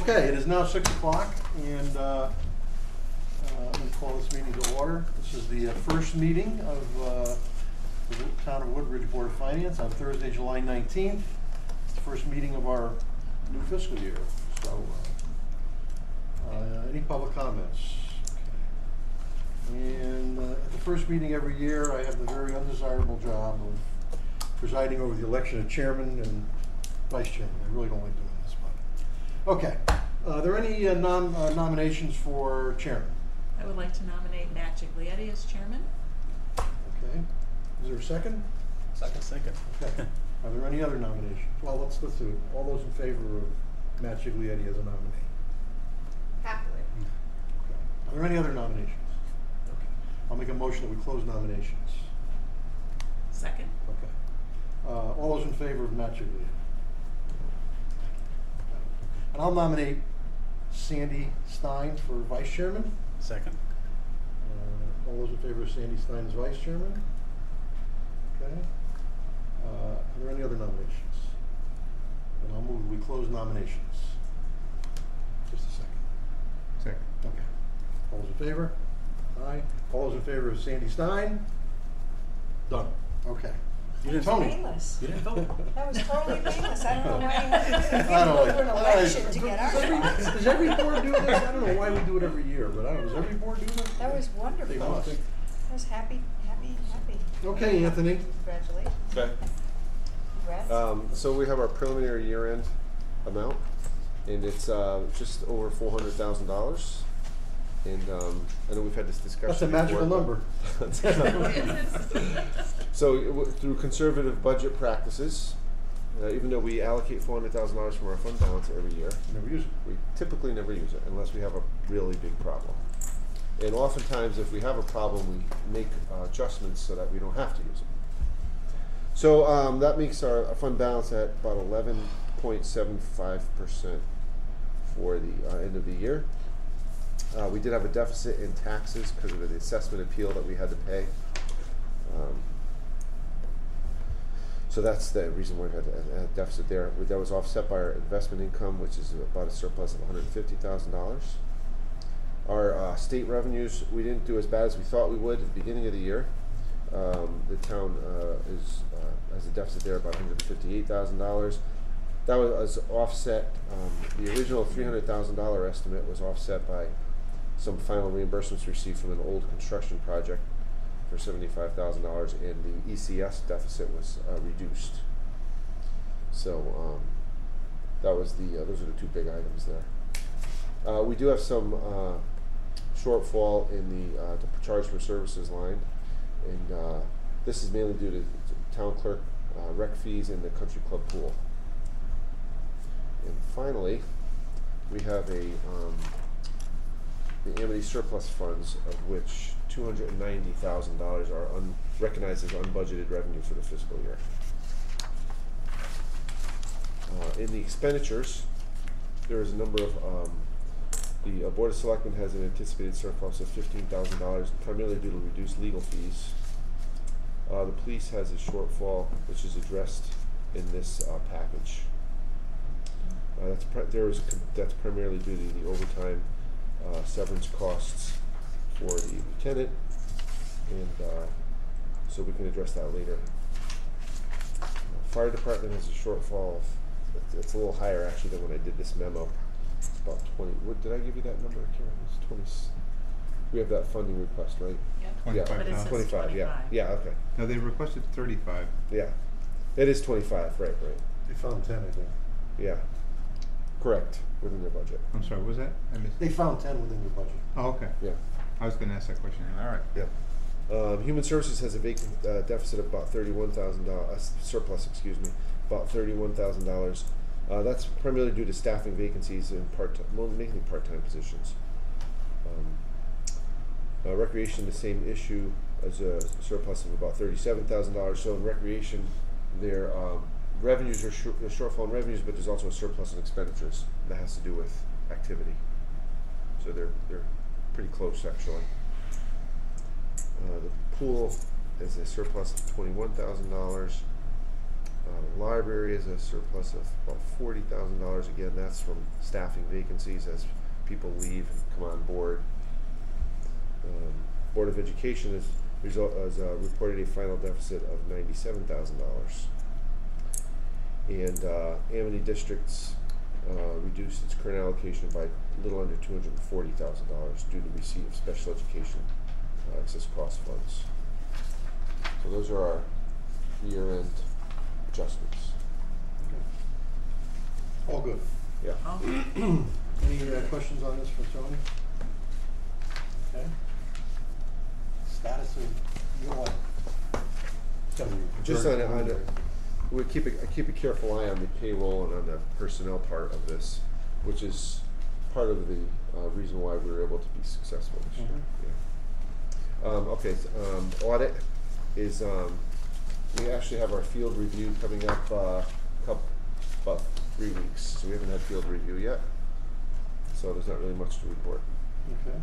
Okay, it is now 6 o'clock, and I'm going to call this meeting to order. This is the first meeting of the Town of Woodbridge Board of Finance on Thursday, July 19th. It's the first meeting of our new fiscal year. So, any public comments? Okay. And at the first meeting every year, I have the very undesirable job of presiding over the election of chairman and vice chairman. I really don't like doing this, but okay. Are there any nominations for chairman? I would like to nominate Matt Giglietti as chairman. Okay. Is there a second? Second. Okay. Are there any other nominations? Well, let's do it. All those in favor of Matt Giglietti as a nominee? Happily. Okay. Are there any other nominations? Okay. I'll make a motion that we close nominations. Second. Okay. All those in favor of Matt Giglietti? And I'll nominate Sandy Stein for vice chairman. Second. All those in favor of Sandy Stein as vice chairman? Okay. Are there any other nominations? And I'll move we close nominations. Just a second. Second. Okay. All those in favor? Aye. All those in favor of Sandy Stein? Done. Okay. You didn't Tony. Painless. You didn't vote. That was totally painless. I don't know why you had to I don't go through an like- election to get our spots. Does every board do this? I don't know why we do it every year, but I don't know. Does every board do this? That was They wonderful. must. I was happy. Okay, Anthony. Congratulations. Okay. Congrats. So we have our preliminary year-end amount, and it's just over $400,000. And I know we've had this discussion. That's a magical before, number. So through conservative budget practices, even though we allocate $400,000 from our fund balance every year, Never use it. we typically never use it unless we have a really big problem. And oftentimes, if we have a problem, we make adjustments so that we don't have to use it. So that makes our fund balance at about 11.75% for the end of the year. We did have a deficit in taxes because of the assessment appeal that we had to pay. So that's the reason why we had a deficit there. That was offset by our investment income, which is about a surplus of $150,000. Our state revenues, we didn't do as bad as we thought we would at the beginning of the year. The town has a deficit there about $158,000. That was offset, the original $300,000 estimate was offset by some final reimbursements received from an old construction project for $75,000, and the ECS deficit was reduced. So that was those are the two big items there. We do have some shortfall in the charge for services line, and this is mainly due to town clerk rec fees and the country club pool. And finally, we have the Amity surplus funds, of which $290,000 are recognized as unbudgeted revenue for the fiscal year. In the expenditures, there is a number of the Board of Selectmen has an anticipated surplus of $15,000, primarily due to reduced legal fees. The police has a shortfall, which is addressed in this package. That's primarily due to the overtime severance costs for the lieutenant, and so we can address that later. Fire department has a shortfall of, it's a little higher actually than when I did this memo. It's about 20. What did I give you that number, Karen? It's 20. We have that funding request, right? Yep. Yeah, 25. But it says 25. Yeah, yeah, okay. No, they requested 35. Yeah, it is 25. Right. They found 10, I think. Yeah, correct, within their budget. I'm sorry, what was that? I missed. They found 10 within your budget. Oh, okay. Yeah. I was going to ask that question. All right. Yeah. Human Services has a vacant deficit of about $31,000, surplus, excuse me, about $31,000. That's primarily due to staffing vacancies in mainly part-time positions. Recreation, the same issue, as a surplus of about $37,000. So in recreation, their revenues are shortfall in revenues, but there's also a surplus in expenditures that has to do with activity. So they're pretty close actually. The pool is a surplus of $21,000. Library is a surplus of about $40,000. Again, that's from staffing vacancies as people leave and come on board. Board of Education has reported a final deficit of $97,000. And Amity District's reduced its current allocation by a little under $240,000 due to receipt of special education excess cost funds. So those are our year-end adjustments. All good. Yeah. Oh, Any questions on this for Tony? Okay. Status of your life? Just on we keep a careful eye on the payroll and on the personnel part of this, which is part of the reason why we were able to be successful this year. Mhm. Yeah. Audit is we actually have our field review coming up about 3 weeks, so we haven't had field review yet. So there's not really much to report. Okay.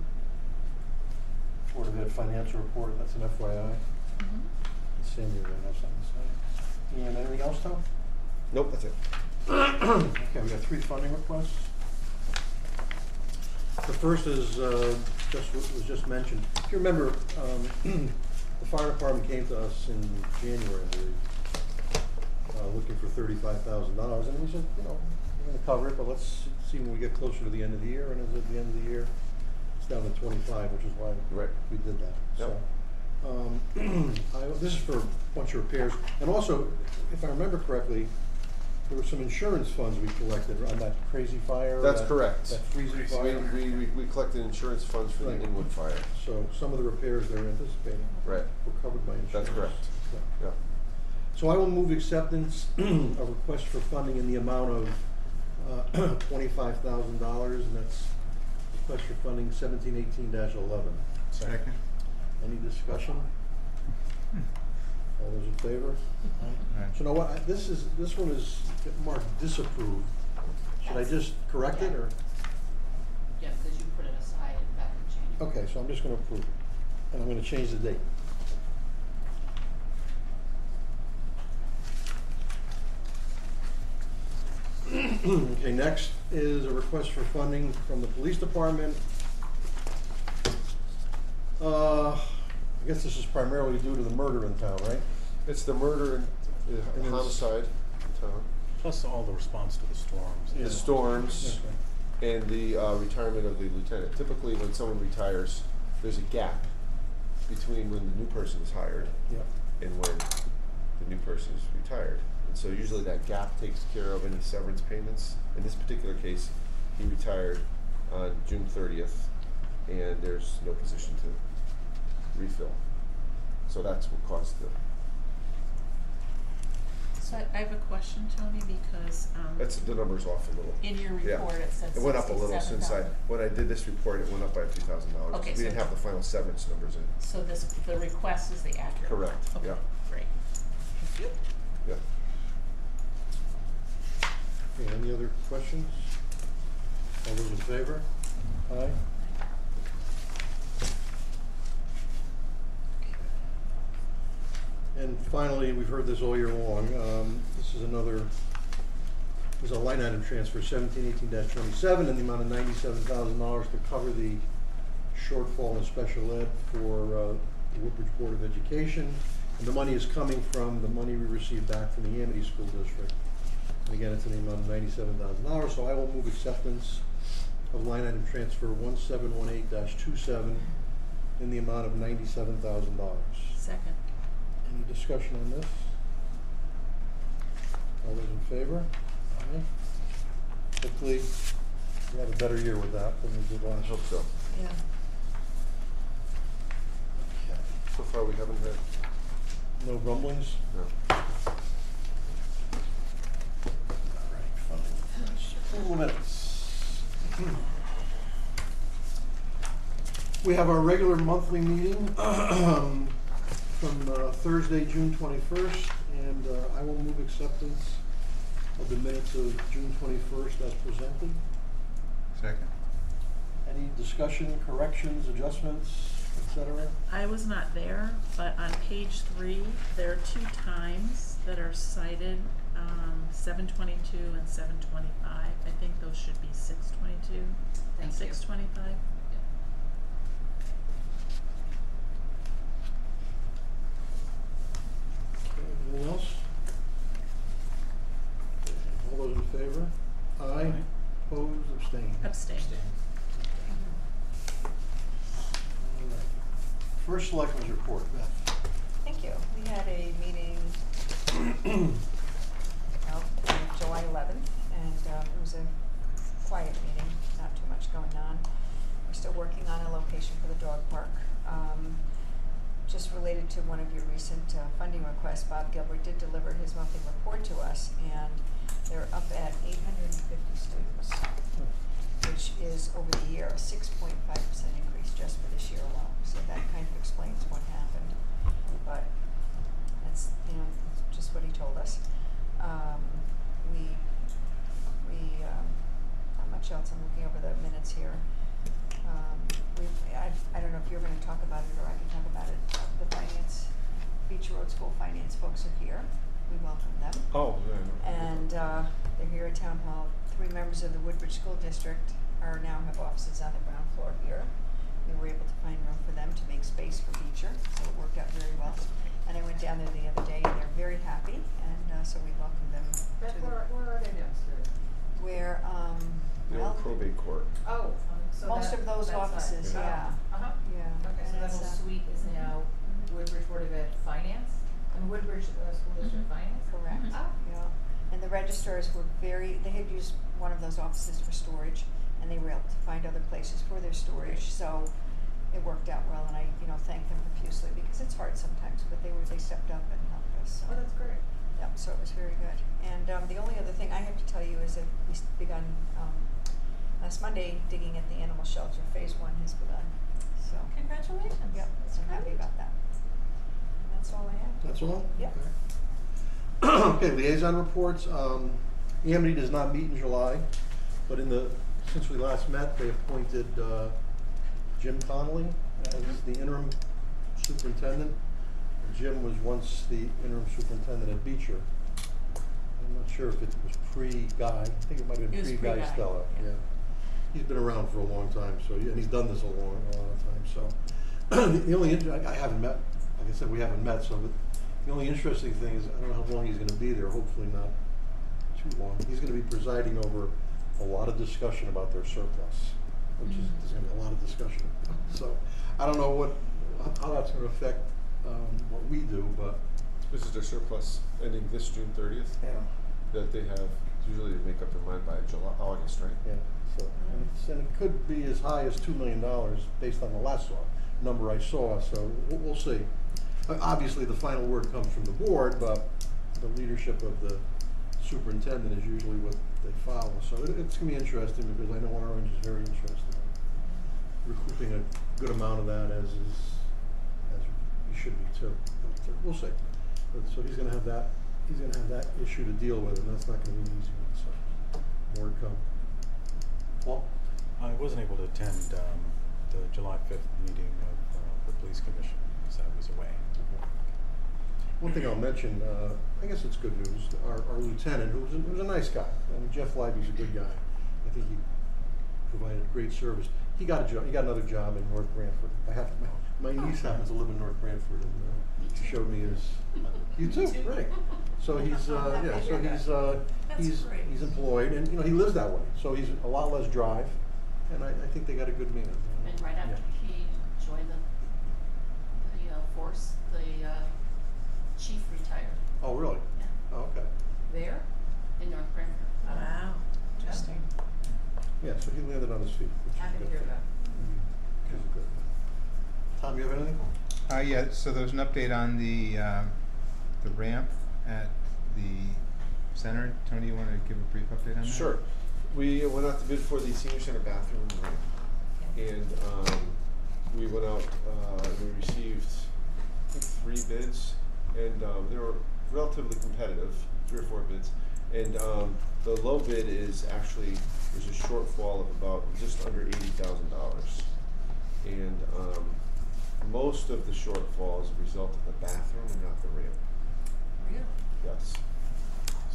Board of Ed financial report, that's an FYI. mhm. Sandy, you're gonna have something to say. And anything else, Tom? Nope, that's it. Okay, we got 3 funding requests. The first is, was just mentioned. If you remember, the fire department came to us in January, I believe, looking for $35,000, and we said, you know, we're gonna cover it, but let's see when we get closer to the end of the year, and as at the end of the year, it's down to 25, which is why Right. we did that. Yep. So, this is for a bunch of repairs, and also, if I remember correctly, there were some insurance funds we collected on that crazy fire. That's that- correct. That freezing fire. We collected insurance funds for Right. the Inwood fire. So some of the repairs they're anticipating Right. were covered by insurance. That's correct. So- Yeah. So I will move acceptance of request for funding in the amount of $25,000, and that's request for funding 1718-11. Second. Any discussion? All those in favor? Aye. So you know what, this one is marked disapproved. Should I Yes. just correct it, or? Yeah, because you put it aside back in January. Okay, so I'm just gonna approve it, and I'm gonna change the date. Okay, next is a request for funding from the police department. I guess this is primarily due to the murder in town, right? It's the murder and And homicide in town, Plus all the response to the storms. Yeah. the storms, Okay. and the retirement of the lieutenant. Typically, when someone retires, there's a gap between when the new person is hired Yep. and when the new person is retired. And so usually that gap takes care of any severance payments. In this particular case, he retired on June 30th, and there's no position to refill. So that's what caused the, So I have a question, Tony, because, that's, the number's off a little. in your Yeah. report, it said It went up a little since when I did this report, it went up by a few $1,000. Okay, We so didn't have the final severance numbers in. So the request is the accurate one? Correct, Okay, yeah. great. Thank you. Yeah. Okay, any other questions? All those in favor? Aye. And finally, we've heard this all year long, this is there's a line item transfer, 1718-27, in the amount of $97,000 to cover the shortfall in special ed for the Woodbridge Board of Education. And the money is coming from the money we received back from the Amity School District. And again, it's in the amount of $97,000, so I will move acceptance of line item transfer 1718-27 in the amount of $97,000. Second. Any discussion on this? All those in favor? Aye. Hopefully, we have a better year with that than we did I last. hope so. Yeah. Okay. So far, we haven't had, No rumblings? no. Approval minutes. We have our regular monthly meeting from Thursday, June 21st, and I will move acceptance of the minutes of June 21st as presented. Second. Any discussion, corrections, adjustments, etc.? I was not there, but on page 3, there are 2 times that are cited 722 and 725, I think those should be 622 and Thank you. 625. Okay, anything else? Okay, all those in favor? Aye. Opposed, abstained? Abstain. All right. First selectmen's report, Beth. Thank you. We had a meeting, well, on July 11th, and it was a quiet meeting, not too much going on. We're still working on a location for the dog park. Just related to one of your recent funding requests, Bob Gilbert did deliver his monthly report to us, and they're up at 850 students, which is over the year a 6.5% increase just for this year alone. So that kind of explains what happened. But that's, just what he told us. Not much else. I'm looking over the minutes here. I don't know if you're going to talk about it or I can talk about it. The finance, Beach Road School finance folks are here. We welcome them. Oh, yeah. And they're here at Town Hall. 3 members of the Woodbridge School District now have offices on the ground floor here. We were able to find room for them to make space for Beecher, so it worked out very well. And I went down there the other day, and they're very happy, and so we welcome them Beth, to where are they downstairs? where, The well, old probate court. Oh, so most that- of those that side. offices, Yeah. yeah. Uh-huh. Yeah. Okay, so and that it's, whole suite is now Woodbridge Board of Ed Finance? And Woodbridge School District Finance? Correct, Ah. yeah. And the registrars were they had used one of those offices for storage, and they were able to find other places for their storage, so it worked out well, and I, thanked them profusely, because it's hard sometimes, but they stepped up and helped us, so. Oh, that's great. Yep, so it was very good. And the only other thing I have to tell you is that we begun, last Monday, digging at the animal shelter. Phase 1 has begun, so. Congratulations. Yep, so I'm happy about that. And that's all I have. That's all? Yep. Okay. Okay, liaison reports. Amity does not meet in July, but since we last met, they appointed Jim Connolly as the interim superintendent. Jim was once the interim superintendent at Beecher. I'm not sure if it was pre-Guy. I think it might have been It was pre-Guy pre-Guy, Stella. yeah. He's been around for a long time, so and he's done this a long time. So the only I haven't met. Like I said, we haven't met. So the only interesting thing is I don't know how long he's going to be there. Hopefully not too long. He's going to be presiding over a lot of discussion about their surplus, which is there's going to be a lot of discussion. So I don't know how that's going to affect what we do, but This is their surplus ending this June 30th. yeah. That they have, usually they make up their mind by August, right? Yeah, so, and it could be as high as $2 million based on the last number I saw, so we'll see. Obviously, the final word comes from the board, but the leadership of the superintendent is usually what they follow. So it's going to be interesting because I know Orange is very interested in recouping a good amount of that as we should be too. But we'll see. But, so he's going to have that. He's going to have that issue to deal with, and that's not going to be an easy one. So more to come. Paul? I wasn't able to attend the July 5th meeting of the police commission because I was away. One thing I'll mention, I guess it's good news. Our lieutenant, who was a nice guy. I mean, Jeff Leiby's a good guy. I think he provided great service. He got a job. He got another job in North Branford. My niece happens to live in North Branford, and she showed me his. You too, right? So he's That's great. he's employed, and he lives that way. So he's a lot less drive, and I think they got a good man. And right after he joined the force, the chief retired. Oh, really? Yeah. Oh, okay. There, in North Branford. Wow. Interesting. Yeah, so he landed on his feet. Which is Happy a to good hear thing. that. Which is a good thing. Tom, you have anything? Yeah, so there was an update on the ramp at the center. Tony, you want to give a brief update on that? Sure. We went out to bid for the senior center bathroom ramp, and we went out. We received, I think, 3 bids, and they were relatively competitive, 3 or 4 bids. And the low bid is actually there's a shortfall of about just under $80,000, and most of the shortfall is a result of the bathroom and not the ramp. Really? Yes.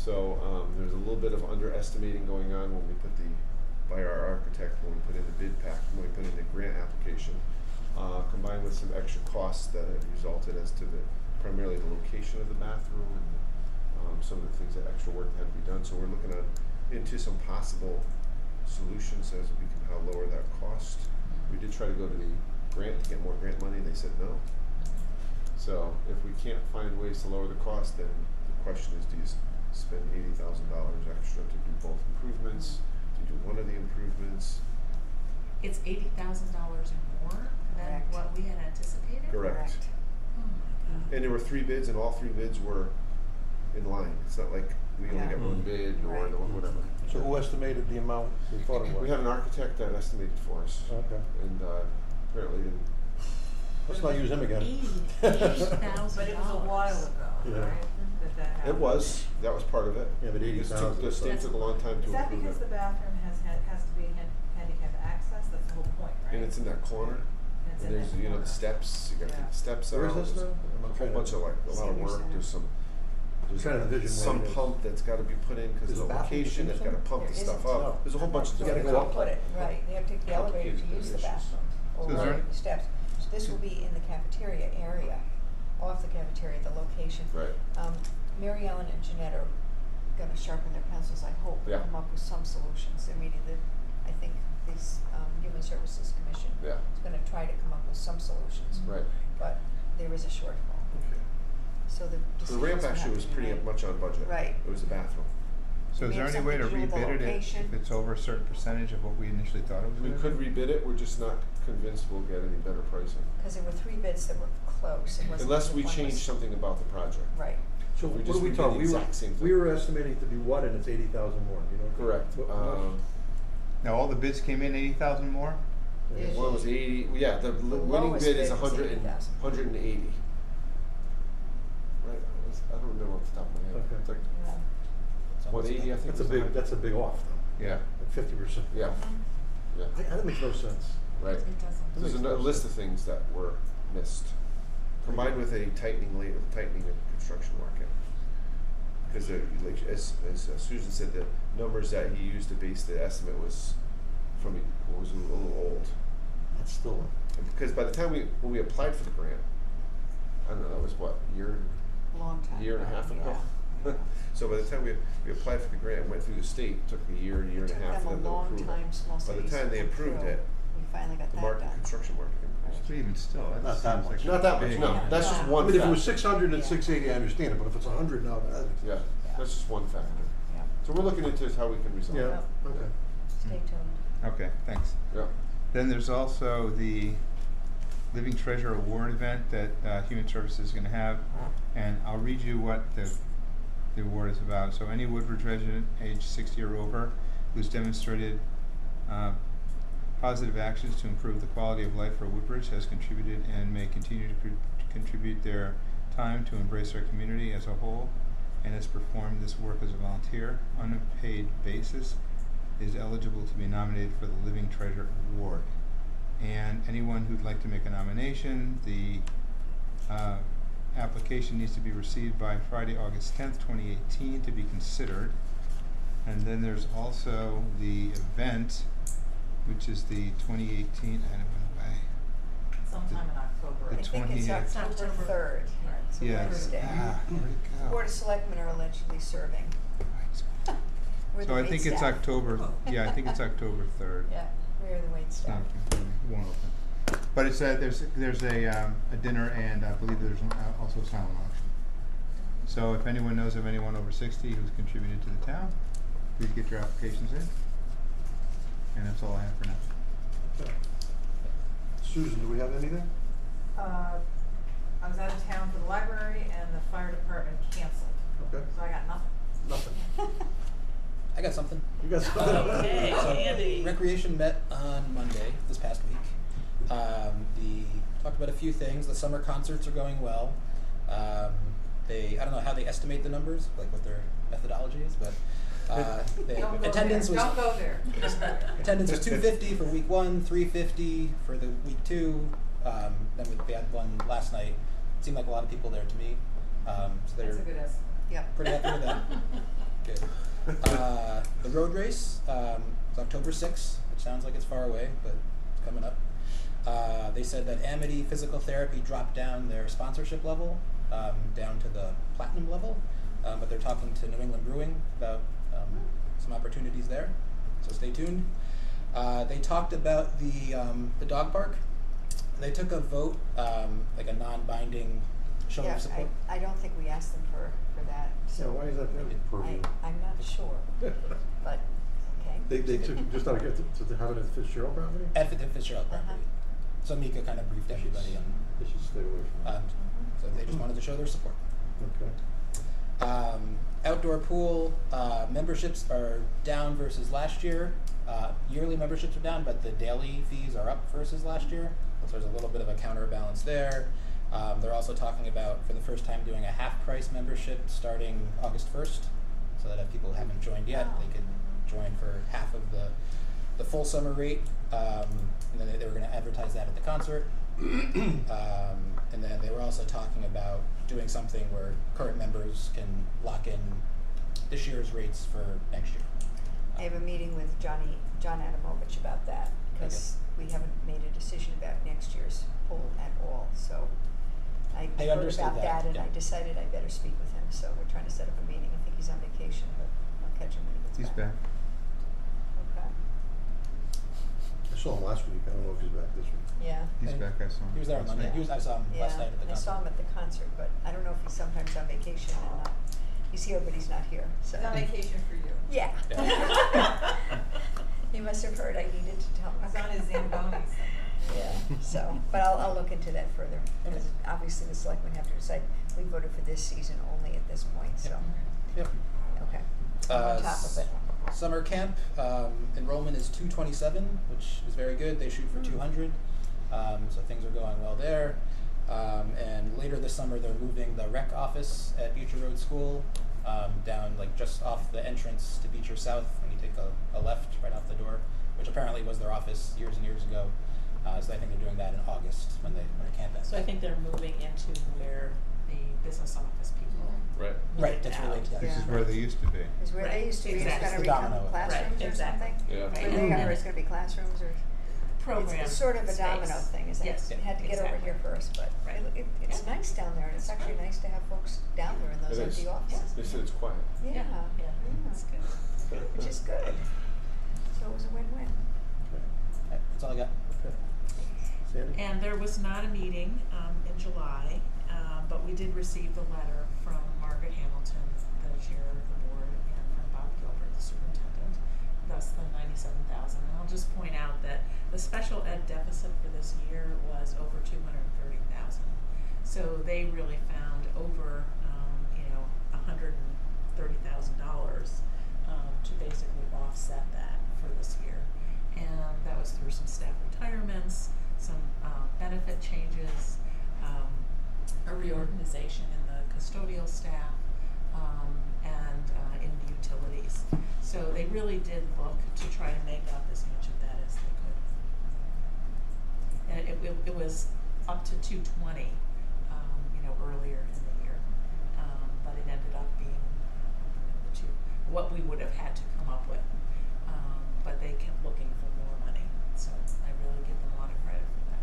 So, there's a little bit of underestimating going on when we put by our architect, when we put in the bid pack, when we put in the grant application, combined with some extra costs that have resulted as to primarily the location of the bathroom and some of the things, that extra work that had to be done. So we're looking into some possible solutions as we can how lower that cost. We did try to go to the grant to get more grant money. They said no. So if we can't find ways to lower the cost, then the question is, do you spend $80,000 extra to do both improvements, to do one of the improvements? It's $80,000 more than Correct. what we had anticipated? Correct. Oh my God. And there were 3 bids, and all 3 bids were in line. It's not like we only Yeah. got one bid or Right. whatever. So who estimated the amount we thought it was? We had an architect that estimated for us, Okay, and apparently didn't. let's not use him again. $80,000. But it was a while ago, Yeah. right, that happened? It was. That was part of it. Yeah, but This took- 80,000 The is state like- took a long time to Is that approve because the it. bathroom has to be handicap access? That's the whole point, right? And it's in that corner. And it's And in there's, that you know, corner. the steps, you got Yeah. the steps out. Where is this there's now? I'm A whole trying bunch to- of a lot of Senior work, center. there's trying to envision some what it is. pump that's gotta be put in because Is of the the bathroom location, that's gotta pump the There stuff isn't. up. There's a whole bunch of You gotta different. go up. Put it, right, they have to take the elevator to Complicated use the issues. bathroom, or So is there- the steps. So this will be in the cafeteria area, off the cafeteria, the location. Right. Mary Ellen and Jeanette are gonna sharpen their pencils, I hope, and Yeah. come up with some solutions. I mean, I think this, Human Services Commission Yeah. is gonna try to come up with some solutions. Right. But there is a shortfall, Okay. so the The decisions ramp will actually have was to be pretty made. much on budget. Right. It was the bathroom. So is We there have any way to something to do with the rebid it location. if it's over a certain percentage of what we initially thought it was We gonna could be? rebid it, we're just not convinced we'll get any better pricing. Cause there were 3 bids that were close, it wasn't. Unless we one change was- something about the project. Right, So We what just do we redid talk? the exact same thing. We were estimating to be what, and it's 80,000 more, you know? Correct. Now, all the bids came in 80,000 more? Yeah. One was 80, yeah, the winning lowest bid is bid was 80,000. 180. Right, I don't remember off the top of my head. Okay. It's like yeah. 180, I think. That's a big off though, Yeah. like 50%. Yeah, yeah, That makes no sense. right. It doesn't. There's makes a no list sense. of things that were missed, combined with a tightening of the construction market. Because like, as Susan said, the numbers that he used to base the estimate was a little old. That's still, Because by the time when we applied for the grant, I don't know, that was what, Long time. year and a half ago? Yeah. So by the time we applied for the grant, went through the state, it took a year and a half for them to approve it. It took them a long time, small By cities the time to they come approved through. it, We finally got the that market, done. construction market increased. But even still, that Not that seems much. like Not that much, big. no, that's just Yeah. one I mean, if it was factor. 600 and Yeah. 680, I understand it, but if it's 100 now, Yeah, that's just one factor. Yeah, So we're looking into how we can resolve it. yeah, okay. stay tuned. Okay, thanks. Yeah. Then there's also the Living Treasure Award event that Human Services is gonna have, and I'll read you what the award is about. So any Woodbridge resident age 60 or over who's demonstrated positive actions to improve the quality of life for Woodbridge has contributed and may continue to contribute their time to embrace our community as a whole, and has performed this work as a volunteer on a paid basis, is eligible to be nominated for the Living Treasure Award. And anyone who'd like to make a nomination, the application needs to be received by Friday, August 10th, 2018 to be considered. And then there's also the event, which is the 2018, and it went away. Sometime in October. The I think it's 20th. October 3rd, it's a Yes. Wednesday. Where'd it go? Board of Selectmen are allegedly serving. We're So the I think it's waitstaff. October, yeah, I think it's October 3rd. Yeah, we're the It's waitstaff. not open, it won't open. But it's there's a dinner, and I believe there's also a silent auction. So if anyone knows of anyone over 60 who's contributed to the town, please get your applications in. And that's all I have for now. Okay. Susan, do we have anything? I was out of town for the library and the fire department canceled, Okay, so I got nothing. nothing. I got something. You got something? Okay, Andy. Recreation met on Monday this past week. Talked about a few things. The summer concerts are going well. I don't know how they estimate the numbers, like what their methodology is, but Don't go attendance there. was Don't go there. attendance was 250 for week 1, 350 for the week 2. Then we had one last night. It seemed like a lot of people there to me. So they're That's a good estimate. Yep. pretty happy with that. Good. The road race, is October 6th, which sounds like it's far away, but it's coming up. They said that Amity Physical Therapy dropped down their sponsorship level, down to the platinum level, but they're talking to New England Brewing about some opportunities there, so stay tuned. They talked about the dog park. They took a vote, like a non-binding show Yeah, of support. I don't think we asked them for that, So so why is that their purview? I'm not sure, but, okay. They took, just out of, to have it at Fitzgerald property? At the Fitzgerald Uh-huh. property. So Mika kind of briefed everybody on, They should stay away from that. so they just wanted to show their support. Okay. Outdoor pool memberships are down versus last year. Yearly memberships are down, but the daily fees are up versus last year. So there's a little bit of a counterbalance there. They're also talking about, for the first time, doing a half-price membership starting August 1st, so that if people haven't joined yet, they could join for half of the full summer rate. And then they were going to advertise that at the concert. And then they were also talking about doing something where current members can lock in this year's rates for next year. I have a meeting with John Adamovich about that, because we haven't made a decision about next year's poll at all, so I They heard understood about that and yeah. I decided I better speak with him, so we're trying to set up a meeting. I think he's on vacation, but I'll catch him when he gets He's back. back. Okay, I saw him last week, I don't know if he's back this week. yeah. He's And back, I saw him. He was there on last Monday. week. I saw him last Yeah, night at the I concert. saw him at the concert, but I don't know if he's sometimes on vacation and he's here, but he's not here, so. It's on vacation for you. Yeah. Yeah. He must have heard I needed to tell him. It's on his Zamboni somewhere. Yeah, so, but I'll look into that further, because obviously the selectmen have to decide. We voted for this season only at this point, so, Yep. okay. I'm on top of it. Summer camp enrollment is 227, which is very good. They shoot for 200, so things are going well there. And later this summer, they're moving the rec office at Beecher Road School down, like just off the entrance to Beecher South when you take a left right off the door, which apparently was their office years and years ago. So I think they're doing that in August when the camp ends. So I think they're moving into where the business office people Right. Right, lived that's out. related. Yeah. This is Yeah. where they used to be. Is where they Right, used to be, it's exactly. gonna The become domino. classrooms Right, or exactly. something? Yeah. Right. Or it's gonna be classrooms or? Program It's sort of a domino space. thing, is it? Yes, It had to get over exactly. here first, but Right. it's Yeah. nice down there, and it's actually nice to have folks down there in those It empty is. offices. They said it's quiet. Yeah, Yeah, that's good. which is good. So it was a win-win. Right, that's all I got. Sandy? And there was not a meeting in July, but we did receive the letter from Margaret Hamilton, the chair of the board, and from Bob Gilbert, the superintendent, thus the $97,000. And I'll just point out that the special ed deficit for this year was over $230,000. So they really found over, $130,000 to basically offset that for this year. And that was through some staff retirements, some benefit changes, a reorganization in the custodial staff, and in the utilities. So they really did look to try to make up as much of that as they could. And it was up to 220, earlier in the year, but it ended up being what we would have had to come up with. But they kept looking for more money, so I really give them a lot of credit for that.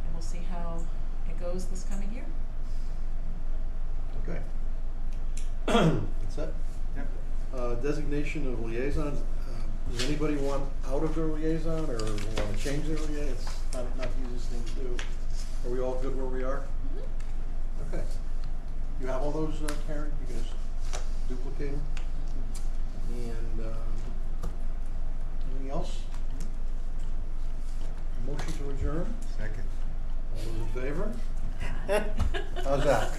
And we'll see how it goes this coming year. Okay. That's it? Yep. Designation of liaisons, does anybody want out of their liaison or want to change their liaison? It's not the easiest thing to do. Are we all good where we are? Okay. You have all those, Karen? You can just duplicate them? And, anything else? Motion to adjourn? Second. All those in favor? How's that?